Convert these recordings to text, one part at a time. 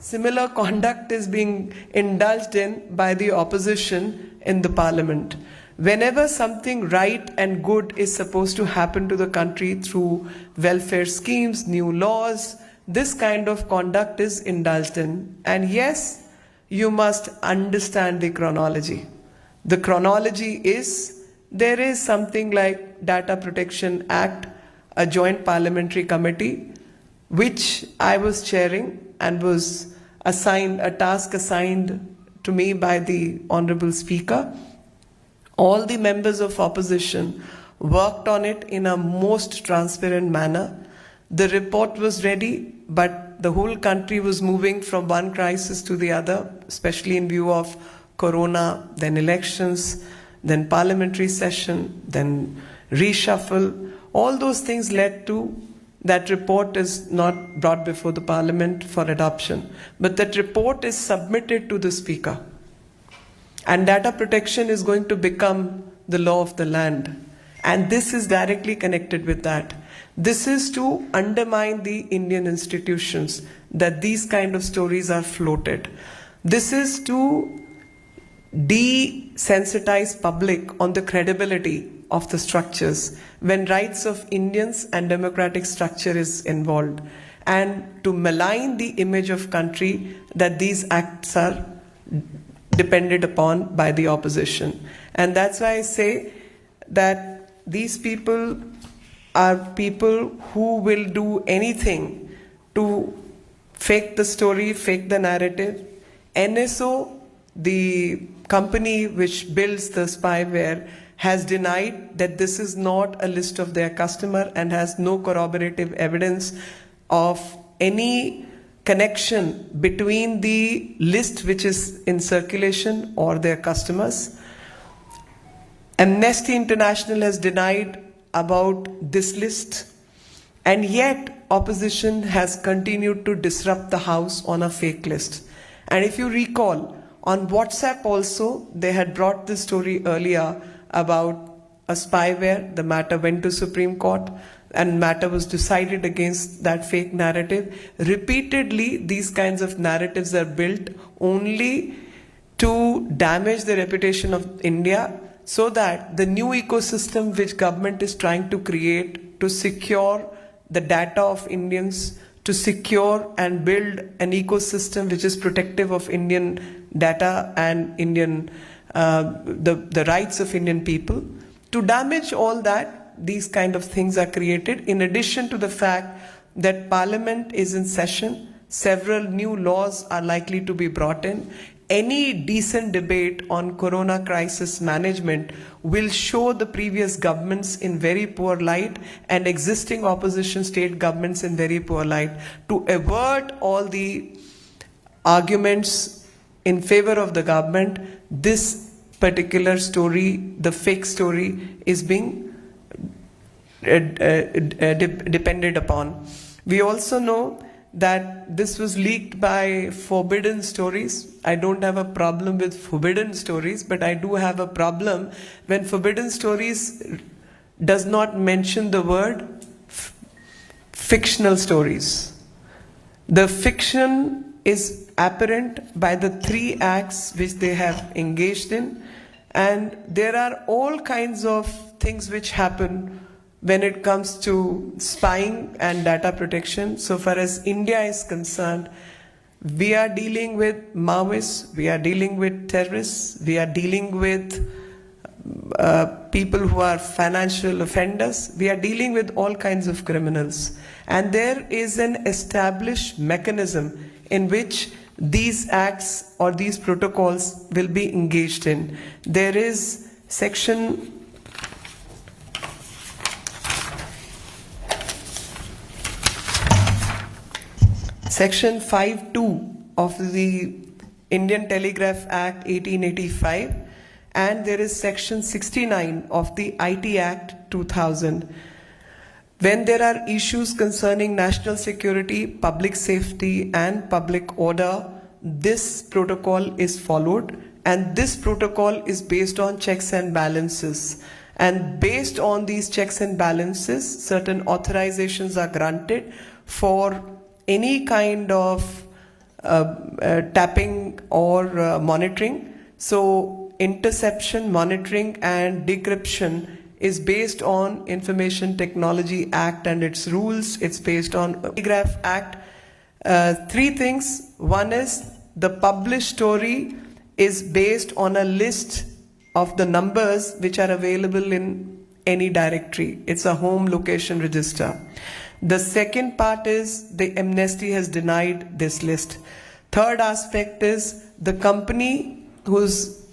similar conduct is being indulged in by the opposition in the parliament. Whenever something right and good is supposed to happen to the country through welfare schemes, new laws, this kind of conduct is indulged in. And yes, you must understand the chronology. The chronology is, there is something like Data Protection Act, a joint parliamentary committee, which I was chairing and was assigned, a task assigned to me by the Honorable Speaker. All the members of opposition worked on it in a most transparent manner. The report was ready, but the whole country was moving from one crisis to the other, especially in view of Corona, then elections, then parliamentary session, then reshuffle. All those things led to that report is not brought before the parliament for adoption. But that report is submitted to the speaker. And data protection is going to become the law of the land. And this is directly connected with that. This is to undermine the Indian institutions, that these kind of stories are floated. This is to desensitize public on the credibility of the structures when rights of Indians and democratic structure is involved, and to malign the image of country that these acts are depended upon by the opposition. And that's why I say that these people are people who will do anything to fake the story, fake the narrative. NSO, the company which builds the spyware, has denied that this is not a list of their customer and has no corroborative evidence of any connection between the list which is in circulation or their customers. Amnesty International has denied about this list, and yet opposition has continued to disrupt the House on a fake list. And if you recall, on WhatsApp also, they had brought this story earlier about a spyware. The matter went to Supreme Court and matter was decided against that fake narrative. Repeatedly, these kinds of narratives are built only to damage the reputation of India, so that the new ecosystem which government is trying to create to secure the data of Indians, to secure and build an ecosystem which is protective of Indian data and Indian the rights of Indian people. To damage all that, these kind of things are created, in addition to the fact that Parliament is in session, several new laws are likely to be brought in. Any decent debate on corona crisis management will show the previous governments in very poor light and existing opposition state governments in very poor light. To avert all the arguments in favor of the government, this particular story, the fake story, is being depended upon. We also know that this was leaked by Forbidden Stories. I don't have a problem with Forbidden Stories, but I do have a problem when Forbidden Stories does not mention the word fictional stories. The fiction is apparent by the 3 acts which they have engaged in, and there are all kinds of things which happen when it comes to spying and data protection. So far as India is concerned, we are dealing with Maoists, we are dealing with terrorists, we are dealing with people who are financial offenders, we are dealing with all kinds of criminals. And there is an established mechanism in which these acts or these protocols will be engaged in. There is Section 5(2) of the Indian Telegraph Act 1885, and there is Section 69 of the IT Act 2000. When there are issues concerning national security, public safety and public order, this protocol is followed, and this protocol is based on checks and balances. And based on these checks and balances, certain authorizations are granted for any kind of tapping or monitoring. So interception, monitoring and decryption is based on Information Technology Act and its rules. It's based on Telegraph Act. Three things. One is the published story is based on a list of the numbers which are available in any directory. It's a home location register. The second part is the amnesty has denied this list. Third aspect is the company whose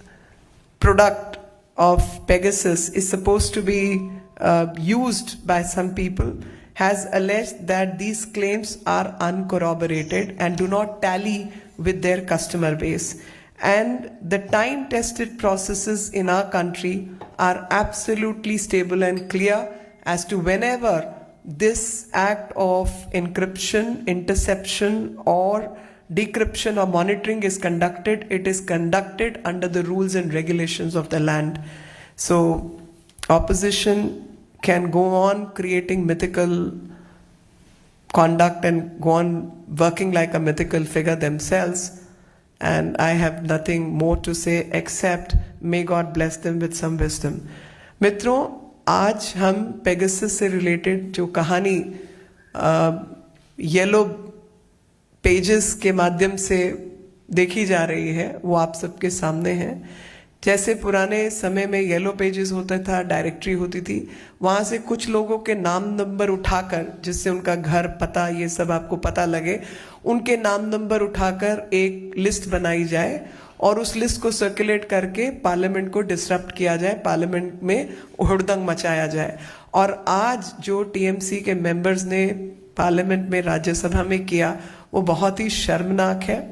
product of Pegasus is supposed to be used by some people has alleged that these claims are uncorroborated and do not tally with their customer base. And the time-tested processes in our country are absolutely stable and clear as to whenever this act of encryption, interception or decryption or monitoring is conducted, it is conducted under the rules and regulations of the land. So opposition can go on creating mythical conduct and go on working like a mythical figure themselves. And I have nothing more to say except may God bless them with some wisdom. मित्रों, आज हम Pegasus से related जो कहानी yellow pages के माध्यम से देखी जा रही है वो आप सबके सामने है। जैसे पुराने समय में येलो पेजेस होता था, डायरेक्टरी होती थी, वहां से कुछ लोगों के नाम नंबर उठाकर, जिससे उनका घर पता ये सब आपको पता लगे, उनके नाम नंबर उठाकर एक लिस्ट बनाई जाए और उस लिस्ट को सर्कुलेट करके पार्लियामेंट को डिसरप्ट किया जाए, पार्लियामेंट में हुड़दंग मचाया जाए। और आज जो टीएमसी के मेंबर्स ने पार्लियामेंट में, राज्यसभा में किया, वो बहुत ही शर्मनाक है।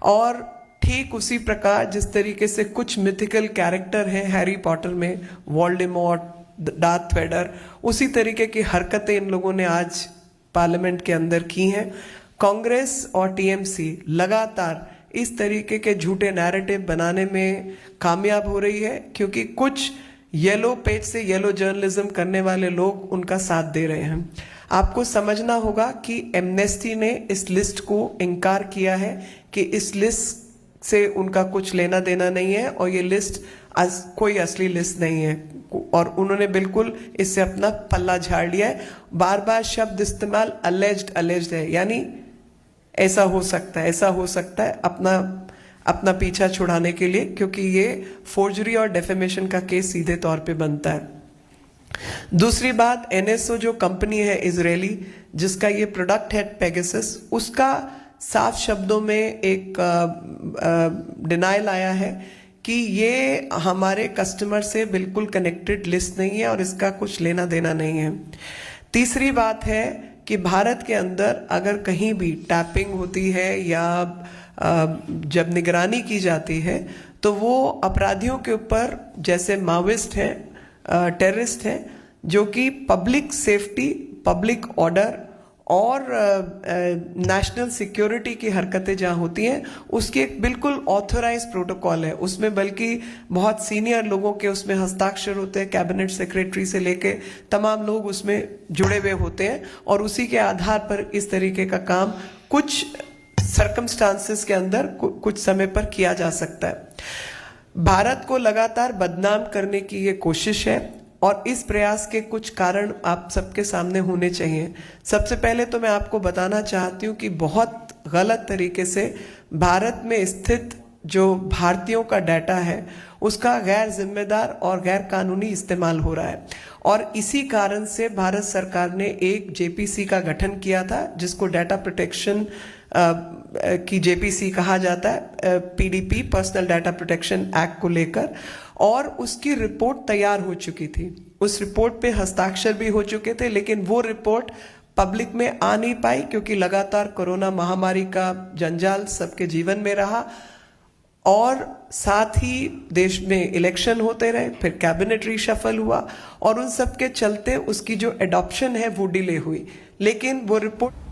और ठीक उसी प्रकार जिस तरीके से कुछ मिथिकल कैरेक्टर हैं हैरी पॉटर में, वोल्डेमॉर्ट, डार्थ वेडर, उसी तरीके की हरकतें इन लोगों ने आज पार्लियामेंट के अंदर की हैं। कांग्रेस और टीएमसी लगातार इस तरीके के झूठे नैरेटिव बनाने में कामयाब हो रही है, क्योंकि कुछ येलो पेज से येलो जर्नलिज्म करने वाले लोग उनका साथ दे रहे हैं। आपको समझना होगा कि एमनेस्टी ने इस लिस्ट को इनकार किया है कि इस लिस्ट से उनका कुछ लेना देना नहीं है और ये लिस्ट कोई असली लिस्ट नहीं है, और उन्होंने बिल्कुल इससे अपना पल्ला झाड़ लिया है। बार बार शब्द इस्तेमाल अलेज्ड है, यानी ऐसा हो सकता है, ऐसा हो सकता है, अपना पीछा छुड़ाने के लिए, क्योंकि ये फोर्जरी और डेफेमेशन का केस सीधे तौर पे बनता है। दूसरी बात, एनएसओ जो कंपनी है इजरायली जिसका ये प्रोडक्ट है पेगासस, उसका साफ शब्दों में एक डिनायल आया है कि ये हमारे कस्टमर से बिल्कुल कनेक्टेड लिस्ट नहीं है और इसका कुछ लेना देना नहीं है। तीसरी बात है कि भारत के अंदर अगर कहीं भी टैपिंग होती है या जब निगरानी की जाती है तो वो अपराधियों के ऊपर, जैसे माओइस्ट हैं, टेररिस्ट हैं, जो कि पब्लिक सेफ्टी, पब्लिक ऑर्डर और नेशनल सिक्योरिटी की हरकतें जहाँ होती हैं उसकी एक बिल्कुल ऑथोराइज प्रोटोकॉल है। उसमें बल्कि बहुत सीनियर लोगों के उसमें हस्ताक्षर होते हैं, कैबिनेट सेक्रेटरी से लेके तमाम लोग उसमें जुड़े हुए होते हैं, और उसी के आधार पर इस तरीके का काम कुछ सर्कमस्टांसेस के अंदर कुछ समय पर किया जा सकता है। भारत को लगातार बदनाम करने की ये कोशिश है और इस प्रयास के कुछ कारण आप सबके सामने होने चाहिए। सबसे पहले तो मैं आपको बताना चाहती हूँ कि बहुत गलत तरीके से भारत में स्थित जो भारतीयों का डाटा है उसका गैर जिम्मेदार और गैर कानूनी इस्तेमाल हो रहा है, और इसी कारण से भारत सरकार ने एक जेपीसी का गठन किया था जिसको डाटा प्रोटेक्शन की जेपीसी कहा जाता है, PDP, personal data protection act को लेकर, और उसकी रिपोर्ट तैयार हो चुकी थी। उस रिपोर्ट पे हस्ताक्षर भी हो चुके थे, लेकिन वो रिपोर्ट पब्लिक में आ नहीं पाई क्योंकि लगातार कोरोना महामारी का जंजाल सबके जीवन में रहा, और साथ ही देश में इलेक्शन होते रहे, फिर कैबिनेट रीशफल हुआ, और उन सब के चलते उसकी जो एडॉप्शन है वो डिले हुई। लेकिन वो रिपोर्ट